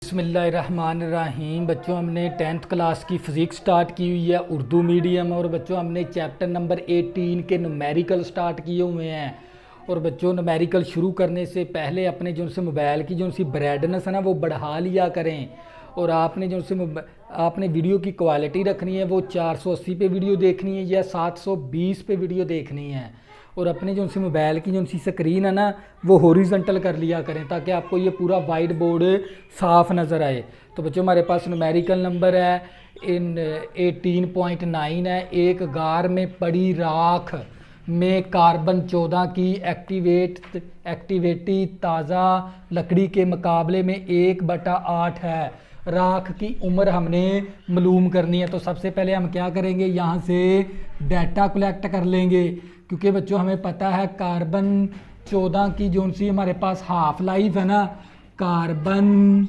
बिस्मिल्लाहिर्रहमानिर्रहीम। बच्चों, हमने 10th क्लास की फ़िज़िक्स स्टार्ट की हुई है, उर्दू मीडियम। और बच्चों, हमने चैप्टर नंबर 18 के न्यूमेरिकल स्टार्ट किए हुए हैं। और बच्चों, न्यूमेरिकल शुरू करने से पहले अपने जो से मोबाइल की जो सी ब्राइटनेस है ना, वो बढ़ा लिया करें। और आपने जो से आपने वीडियो की क्वालिटी रखनी है, वो 480 पे वीडियो देखनी है या 720 पे वीडियो देखनी है। और अपने जो सी मोबाइल की जो सी स्क्रीन है ना, वो हॉरिजॉन्टल कर लिया करें ताकि आपको ये पूरा वाइट बोर्ड साफ नज़र आए। तो बच्चों, हमारे पास न्यूमेरिकल नंबर है इन 18.9 है। एक गार में पड़ी राख में कार्बन 14 की एक्टिविटी ताज़ा लकड़ी के मुकाबले में 1/8 है। राख की उम्र हमने मालूम करनी है। तो सबसे पहले हम क्या करेंगे, यहाँ से डाटा कलेक्ट कर लेंगे, क्योंकि बच्चों हमें पता है कार्बन 14 की जो सी हमारे पास हाफ लाइफ है ना, कार्बन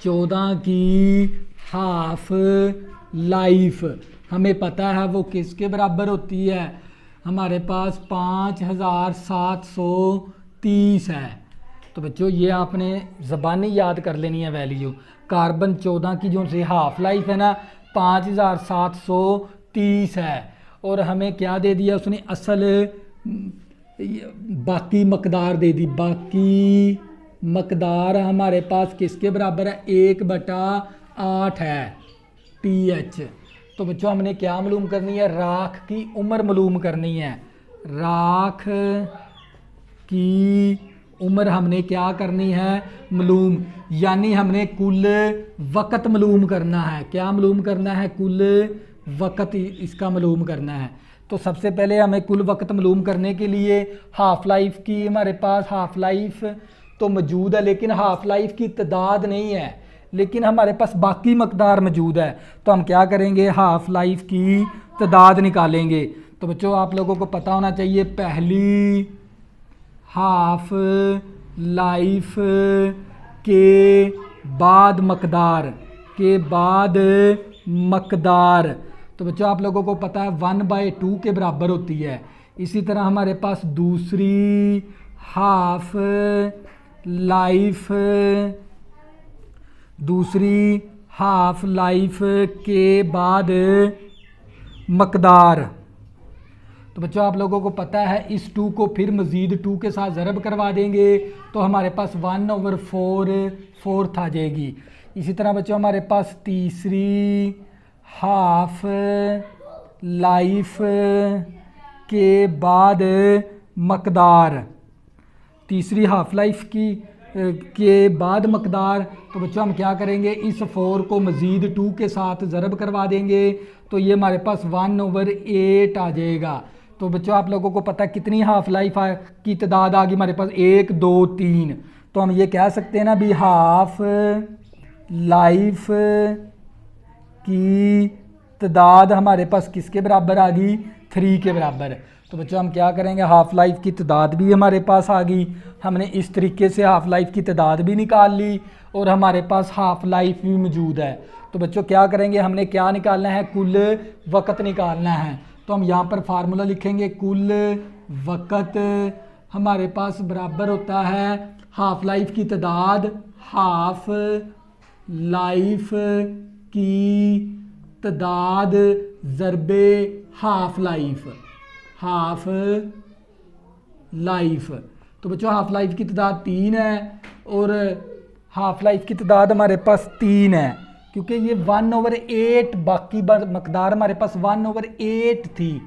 14 की हाफ लाइफ हमें पता है वो किसके बराबर होती है। हमारे पास 5730 है। तो बच्चों, ये आपने ज़बानी याद कर लेनी है वैल्यू। कार्बन 14 की जो सी हाफ लाइफ है ना, 5730 है। और हमें क्या दे दिया उसने, असल बाकी मकदार दे दी। बाकी मकदार हमारे पास किसके बराबर है, 1/8 है, TH। तो बच्चों, हमने क्या मालूम करनी है, राख की उम्र मालूम करनी है। राख की उम्र हमने क्या करनी है, मालूम। यानी हमने कुल वक़्त मालूम करना है। क्या मालूम करना है, कुल वक़्त इसका मालूम करना है। तो सबसे पहले हमें कुल वक़्त मालूम करने के लिए हाफ लाइफ की, हमारे पास हाफ लाइफ तो मौजूद है लेकिन हाफ लाइफ की तादाद नहीं है, लेकिन हमारे पास बाकी मकदार मौजूद है। तो हम क्या करेंगे, हाफ लाइफ की तादाद निकालेंगे। तो बच्चों, आप लोगों को पता होना चाहिए, पहली हाफ लाइफ के बाद मकदार तो बच्चों, आप लोगों को पता है 1/2 के बराबर होती है। इसी तरह हमारे पास दूसरी हाफ लाइफ के बाद मकदार। तो बच्चों, आप लोगों को पता है इस 2 को फिर मज़ीद 2 के साथ ज़रब करवा देंगे तो हमारे पास 1/4 आ जाएगी। इसी तरह बच्चों, हमारे पास तीसरी हाफ लाइफ के बाद मकदार, तीसरी हाफ लाइफ के बाद मकदार। तो बच्चों, हम क्या करेंगे, इस 4 को मज़ीद 2 के साथ ज़रब करवा देंगे तो ये हमारे पास 1/8 आ जाएगा। तो बच्चों, आप लोगों को पता है कितनी हाफ लाइफ की तादाद आ गई हमारे पास, 1 2 3। तो हम ये कह सकते हैं ना भी हाफ लाइफ की तादाद हमारे पास किसके बराबर आ गई, 3 के बराबर। तो बच्चों, हम क्या करेंगे, हाफ लाइफ की तादाद भी हमारे पास आ गई। हमने इस तरीके से हाफ लाइफ की तादाद भी निकाल ली और हमारे पास हाफ लाइफ भी मौजूद है। तो बच्चों, क्या करेंगे, हमने क्या निकालना है, कुल वक़्त निकालना है। तो हम यहाँ पर फार्मूला लिखेंगे, कुल वक़्त हमारे पास बराबर होता है हाफ लाइफ की तादाद, हाफ लाइफ की तादाद ज़रबे हाफ लाइफ। तो बच्चों, हाफ लाइफ की तादाद 3 है और हाफ लाइफ की तादाद हमारे पास 3 है, क्योंकि ये 1/8 बाकी मकदार हमारे पास 1/8 थी।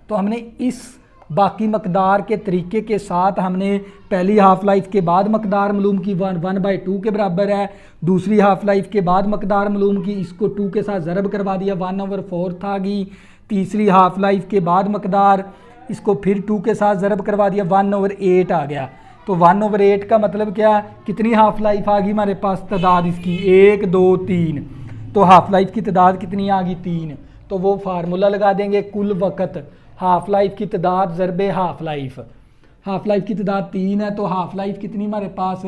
तो हमने इस बाकी मकदार के तरीके के साथ हमने पहली हाफ लाइफ के बाद मकदार मालूम की, 1/2 के बराबर है। दूसरी हाफ लाइफ के बाद मकदार मालूम की, इसको 2 के साथ ज़रब करवा दिया, 1/4 था गई। तीसरी हाफ लाइफ के बाद मकदार, इसको फिर 2 के साथ ज़रब करवा दिया, 1/8 आ गया। तो 1/8 का मतलब क्या, कितनी हाफ लाइफ आ गई हमारे पास तादाद इसकी, 1 2 3। तो हाफ लाइफ की तादाद कितनी आ गई, 3। तो वो फार्मूला लगा देंगे, कुल वक़्त हाफ लाइफ की तादाद ज़रबे हाफ लाइफ की तादाद 3 है। तो हाफ लाइफ कितनी हमारे पास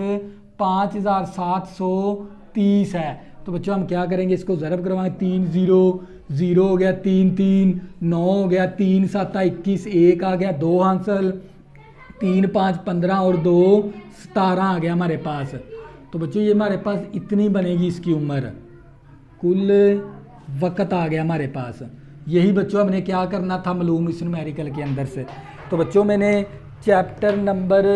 5730 है। तो बच्चों, हम क्या करेंगे, इसको ज़रब करवाएं, 3 0 0 हो गया, 3 3 9 हो गया, 3 7 21, 1 आ गया, 2 हासिल, 3 5 15 और 2 17 आ गया हमारे पास। तो बच्चों ये हमारे पास इतनी बनेगी इसकी उम्र, कुल वक़्त आ गया हमारे पास। यही बच्चों हमने क्या करना था मालूम इस न्यूमेरिकल के अंदर से। तो बच्चों मैंने चैप्टर नंबर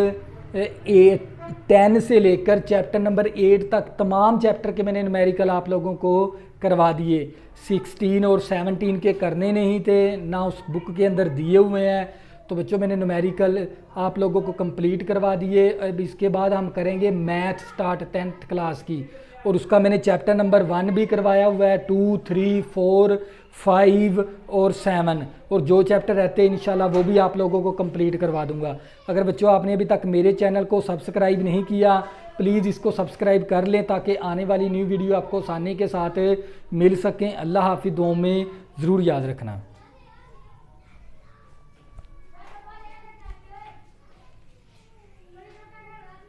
10 से लेकर चैप्टर नंबर 8 तक तमाम चैप्टर के मैंने न्यूमेरिकल आप लोगों को करवा दिए। 16 और 17 के करने नहीं थे ना, उस बुक के अंदर दिए हुए हैं। तो बच्चों मैंने न्यूमेरिकल आप लोगों को कंप्लीट करवा दिए। अब इसके बाद हम करेंगे मैथ स्टार्ट 10th क्लास की, और उसका मैंने चैप्टर नंबर 1 भी करवाया हुआ है, 2, 3, 4, 5 और 7, और जो चैप्टर रहते हैं इंशाल्लाह वो भी आप लोगों को कंप्लीट करवा दूंगा। अगर बच्चों आपने अभी तक मेरे चैनल को सब्सक्राइब नहीं किया, प्लीज़ इसको सब्सक्राइब कर लें ताकि आने वाली न्यू वीडियो आपको आसानी के साथ मिल सकें। अल्लाह हाफिज़, दुआओं में ज़रूर याद रखना।